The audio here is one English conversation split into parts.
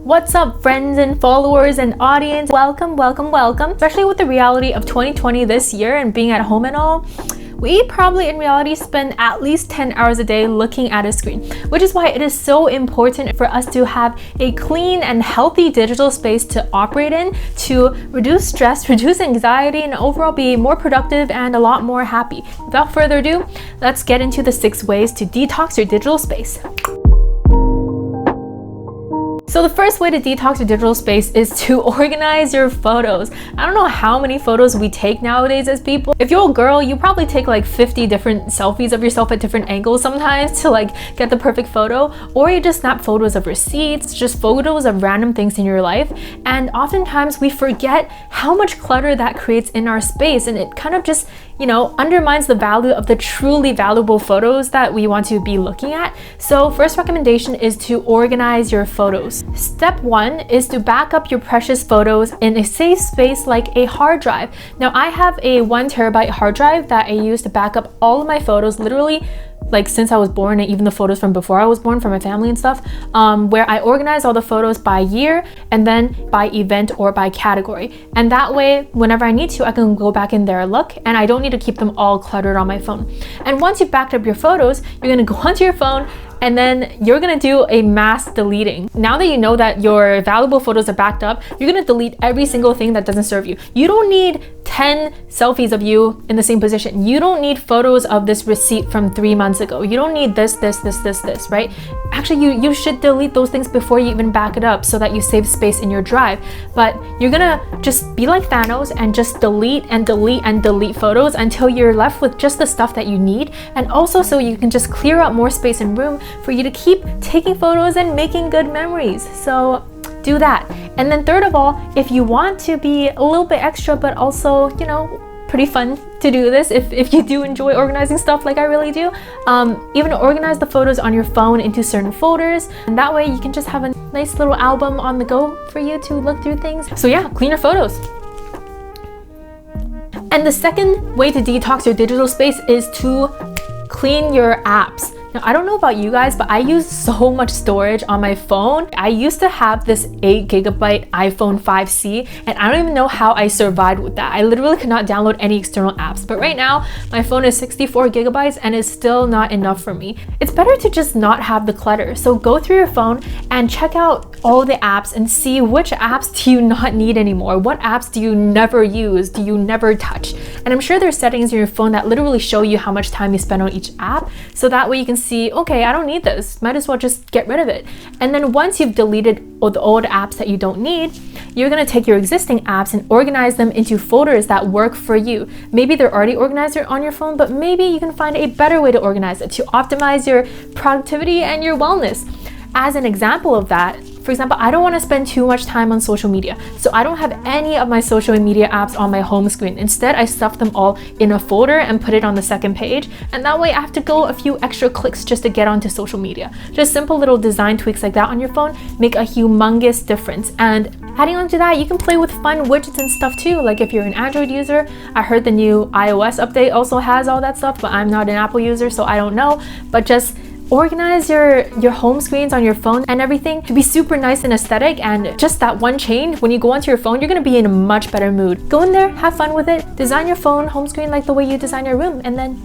What's up, friends and followers and audience? Welcome. Especially with the reality of 2020 this year and being at home and all, we probably in reality spend at least 10 hours a day looking at a screen, which is why it is so important for us to have a clean and healthy digital space to operate in, to reduce stress, reduce anxiety, and overall be more productive and a lot more happy. Without further ado, let's get into the 6 ways to detox your digital space. So the first way to detox your digital space is to organize your photos. I don't know how many photos we take nowadays as people. If you're a girl, you probably take like 50 different selfies of yourself at different angles sometimes to like get the perfect photo, or you just snap photos of receipts, just photos of random things in your life. And oftentimes we forget how much clutter that creates in our space, and it kind of just, undermines the value of the truly valuable photos that we want to be looking at. So first recommendation is to organize your photos. Step 1 is to back up your precious photos in a safe space like a hard drive. Now I have a 1 terabyte hard drive that I use to back up all of my photos, literally like since I was born, and even the photos from before I was born from my family and stuff, where I organize all the photos by year and then by event or by category. And that way, whenever I need to, I can go back in there and look, and I don't need to keep them all cluttered on my phone. And once you've backed up your photos, you're gonna go onto your phone and then you're gonna do a mass deleting. Now that you know that your valuable photos are backed up, you're gonna delete every single thing that doesn't serve you. You don't need 10 selfies of you in the same position. You don't need photos of this receipt from 3 months ago. You don't need this, right? Actually, you should delete those things before you even back it up so that you save space in your drive. But you're gonna just be like Thanos and just delete and delete and delete photos until you're left with just the stuff that you need, and also so you can just clear up more space and room for you to keep taking photos and making good memories. So do that. And then third of all, if you want to be a little bit extra but also, pretty fun to do this, if you do enjoy organizing stuff like I really do, even organize the photos on your phone into certain folders, and that way you can just have a nice little album on the go for you to look through things. So yeah, clean your photos. And the second way to detox your digital space is to clean your apps. Now, I don't know about you guys, but I use so much storage on my phone. I used to have this 8 gigabyte iPhone 5C, and I don't even know how I survived with that. I literally could not download any external apps. But right now, my phone is 64 gigabytes and it's still not enough for me. It's better to just not have the clutter. So go through your phone and check out all the apps and see which apps do you not need anymore. What apps do you never use, do you never touch? And I'm sure there's settings in your phone that literally show you how much time you spend on each app. So that way you can see, okay, I don't need this, might as well just get rid of it. And then once you've deleted all the old apps that you don't need, you're gonna take your existing apps and organize them into folders that work for you. Maybe they're already organized on your phone, but maybe you can find a better way to organize it to optimize your productivity and your wellness. As an example of that, for example, I don't want to spend too much time on social media, so I don't have any of my social media apps on my home screen. Instead, I stuff them all in a folder and put it on the second page, and that way I have to go a few extra clicks just to get onto social media. Just simple little design tweaks like that on your phone make a humongous difference. And adding on to that, you can play with fun widgets and stuff too. Like if you're an Android user, I heard the new iOS update also has all that stuff, but I'm not an Apple user, so I don't know. But just organize your home screens on your phone and everything to be super nice and aesthetic, and just that one change, when you go onto your phone, you're gonna be in a much better mood. Go in there, have fun with it, design your phone home screen like the way you design your room, and then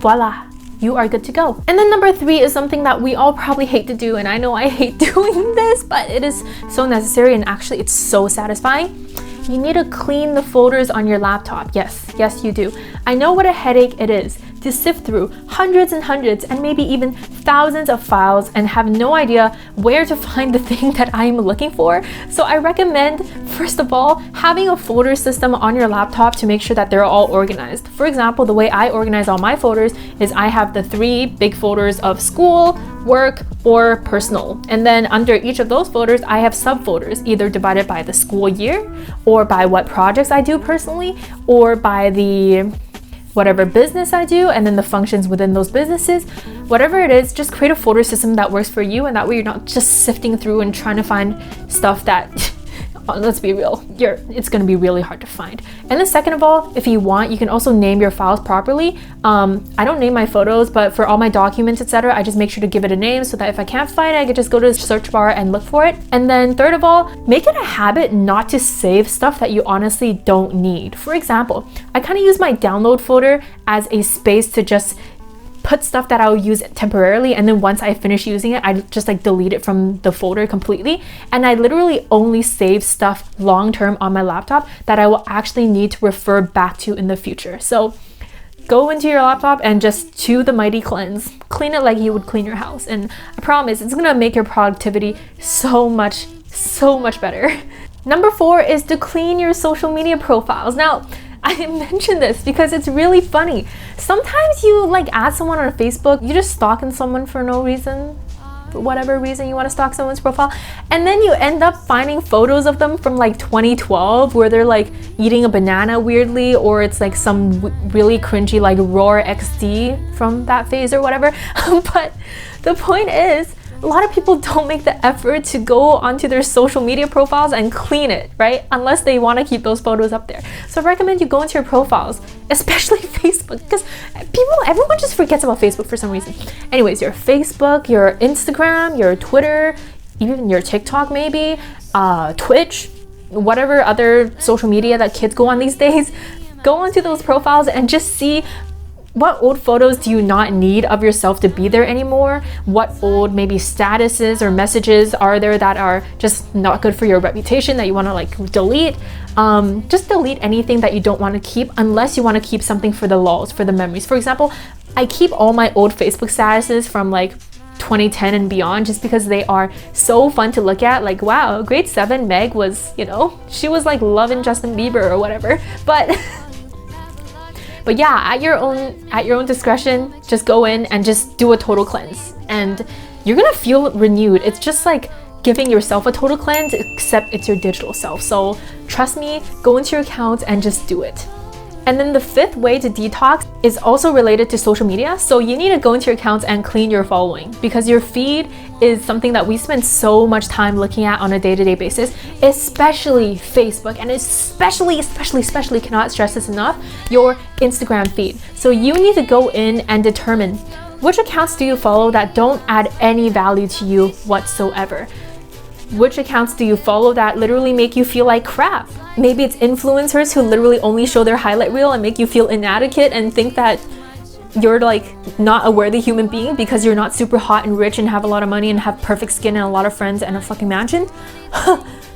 voila, you are good to go. And then number 3 is something that we all probably hate to do, and I know I hate doing this, but it is so necessary, and actually it's so satisfying. You need to clean the folders on your laptop. Yes, you do. I know what a headache it is to sift through hundreds and hundreds and maybe even thousands of files and have no idea where to find the thing that I'm looking for. So I recommend, first of all, having a folder system on your laptop to make sure that they're all organized. For example, the way I organize all my folders is I have the 3 big folders of school, work, or personal. And then under each of those folders, I have subfolders, either divided by the school year or by what projects I do personally, or by the whatever business I do, and then the functions within those businesses. Whatever it is, just create a folder system that works for you, and that way you're not just sifting through and trying to find stuff that let's be real, it's going to be really hard to find. And then second of all, if you want, you can also name your files properly. I don't name my photos, but for all my documents, etc., I just make sure to give it a name so that if I can't find it, I can just go to the search bar and look for it. And then third of all, make it a habit not to save stuff that you honestly don't need. For example, I kind of use my download folder as a space to just put stuff that I'll use temporarily, and then once I finish using it, I just like delete it from the folder completely. And I literally only save stuff long term on my laptop that I will actually need to refer back to in the future. So go into your laptop and just do the mighty cleanse. Clean it like you would clean your house, and I promise it's gonna make your productivity so much better. Number 4 is to clean your social media profiles. Now, I mentioned this because it's really funny. Sometimes you like add someone on Facebook, you just stalking someone for no reason, for whatever reason you want to stalk someone's profile, and then you end up finding photos of them from like 2012 where they're like eating a banana weirdly, or it's like some really cringy like Roar XD from that phase or whatever. But the point is, a lot of people don't make the effort to go onto their social media profiles and clean it, right? Unless they want to keep those photos up there. So I recommend you go into your profiles, especially Facebook, because everyone just forgets about Facebook for some reason. Anyways, your Facebook, your Instagram, your Twitter, even your TikTok maybe, Twitch, whatever other social media that kids go on these days, go onto those profiles and just see what old photos do you not need of yourself to be there anymore? What old maybe statuses or messages are there that are just not good for your reputation that you want to like delete? Just delete anything that you don't want to keep, unless you want to keep something for the lols, for the memories. For example, I keep all my old Facebook statuses from like 2010 and beyond, just because they are so fun to look at. Like, wow, grade 7 Meg was, she was like loving Justin Bieber or whatever. But yeah, at your own discretion, just go in and just do a total cleanse, and you're gonna feel renewed. It's just like giving yourself a total cleanse, except it's your digital self. So trust me, go into your accounts and just do it. And then the 5th way to detox is also related to social media. So you need to go into your accounts and clean your following, because your feed is something that we spend so much time looking at on a day-to-day basis, especially Facebook, and especially cannot stress this enough, your Instagram feed. So you need to go in and determine which accounts do you follow that don't add any value to you whatsoever. Which accounts do you follow that literally make you feel like crap? Maybe it's influencers who literally only show their highlight reel and make you feel inadequate and think that you're like not a worthy human being because you're not super hot and rich and have a lot of money and have perfect skin and a lot of friends and a fucking mansion.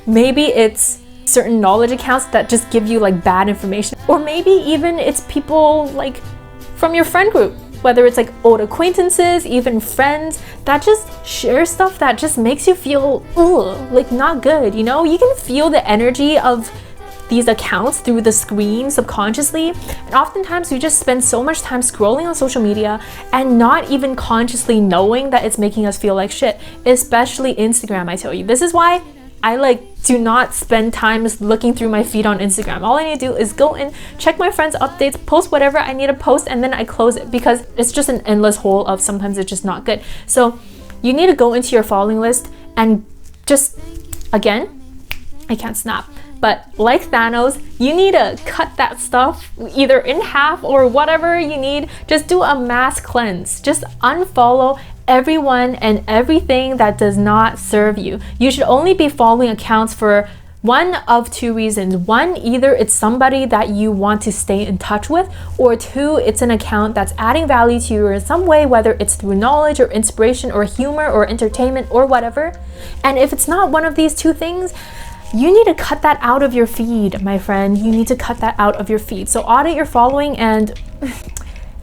Maybe it's certain knowledge accounts that just give you like bad information. Or maybe even it's people like from your friend group, whether it's like old acquaintances, even friends, that just share stuff that just makes you feel like not good. You can feel the energy of these accounts through the screen subconsciously, and oftentimes we just spend so much time scrolling on social media and not even consciously knowing that it's making us feel like shit, especially Instagram. I tell you, this is why I do not spend time looking through my feed on Instagram. All I need to do is go in, check my friends' updates, post whatever I need to post, and then I close it, because it's just an endless hole of sometimes it's just not good. So you need to go into your following list and just, again, I can't snap, but like Thanos, you need to cut that stuff either in half or whatever you need. Just do a mass cleanse. Just unfollow everyone and everything that does not serve you. You should only be following accounts for one of 2 reasons. 1, either it's somebody that you want to stay in touch with, or 2, it's an account that's adding value to you in some way, whether it's through knowledge or inspiration or humor or entertainment or whatever. And if it's not one of these 2 things, you need to cut that out of your feed, my friend. You need to cut that out of your feed. So audit your following, and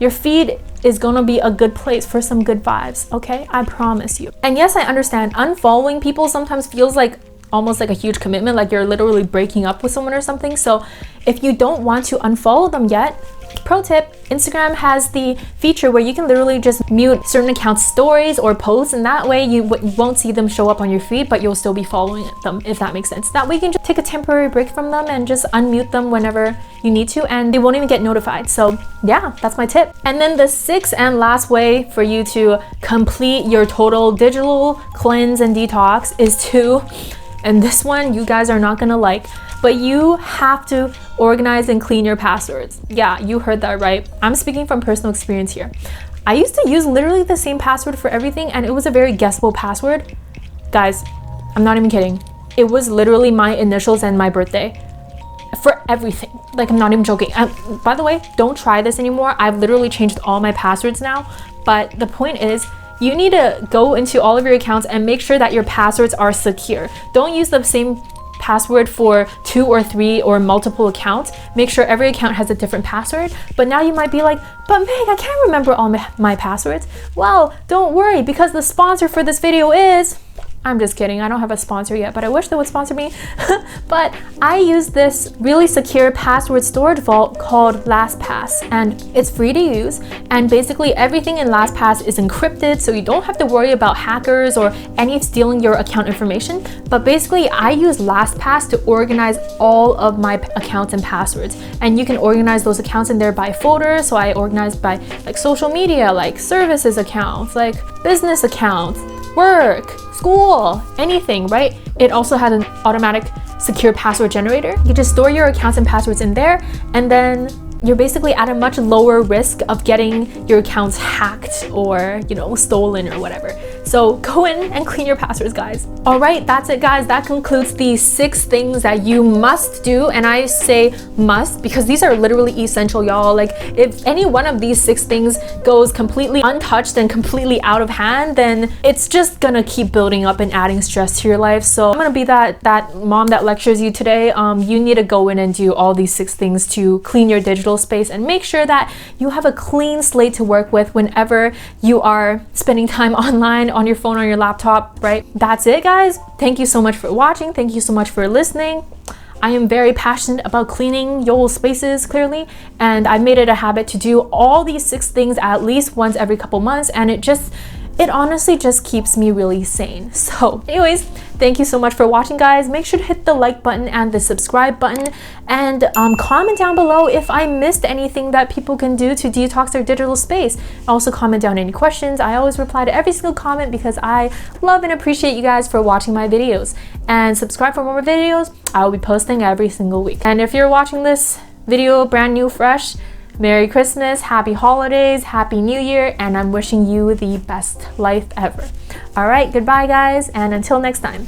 your feed is gonna be a good place for some good vibes, okay? I promise you. And yes, I understand unfollowing people sometimes feels like almost like a huge commitment, like you're literally breaking up with someone or something. So if you don't want to unfollow them yet, pro tip, Instagram has the feature where you can literally just mute certain accounts' stories or posts, and that way you won't see them show up on your feed, but you'll still be following them, if that makes sense. That way you can just take a temporary break from them and just unmute them whenever you need to, and they won't even get notified. So yeah, that's my tip. And then the 6th and last way for you to complete your total digital cleanse and detox is to, and this one you guys are not gonna like, but you have to organize and clean your passwords. Yeah, you heard that right. I'm speaking from personal experience here. I used to use literally the same password for everything, and it was a very guessable password. Guys, I'm not even kidding. It was literally my initials and my birthday for everything. Like, I'm not even joking. By the way, don't try this anymore. I've literally changed all my passwords now. But the point is, you need to go into all of your accounts and make sure that your passwords are secure. Don't use the same password for 2 or 3 or multiple accounts. Make sure every account has a different password. But now you might be like, but Meg, I can't remember all my passwords. Well, don't worry, because the sponsor for this video is... I'm just kidding, I don't have a sponsor yet, but I wish they would sponsor me. But I use this really secure password storage vault called LastPass, and it's free to use. And basically everything in LastPass is encrypted, so you don't have to worry about hackers or any stealing your account information. But basically I use LastPass to organize all of my accounts and passwords. And you can organize those accounts in there by folder. So I organized by like social media, like services accounts, like business accounts, work, school, anything, right? It also has an automatic secure password generator. You just store your accounts and passwords in there, and then you're basically at a much lower risk of getting your accounts hacked or, you know, stolen or whatever. So go in and clean your passwords, guys. All right, that's it, guys. That concludes the 6 things that you must do. And I say must because these are literally essential, y'all. Like, if any one of these 6 things goes completely untouched and completely out of hand, then it's just gonna keep building up and adding stress to your life. So I'm gonna be that mom that lectures you today. You need to go in and do all these 6 things to clean your digital space and make sure that you have a clean slate to work with whenever you are spending time online, on your phone, on your laptop, right? That's it, guys. Thank you so much for watching. Thank you so much for listening. I am very passionate about cleaning your spaces, clearly, and I've made it a habit to do all these 6 things at least once every couple months, and it honestly just keeps me really sane. So anyways, thank you so much for watching, guys. Make sure to hit the like button and the subscribe button, and comment down below if I missed anything that people can do to detox their digital space. Also comment down any questions. I always reply to every single comment because I love and appreciate you guys for watching my videos. And subscribe for more videos. I will be posting every single week. And if you're watching this video brand new, fresh, Merry Christmas, Happy Holidays, Happy New Year, and I'm wishing you the best life ever. All right, goodbye, guys, and until next time.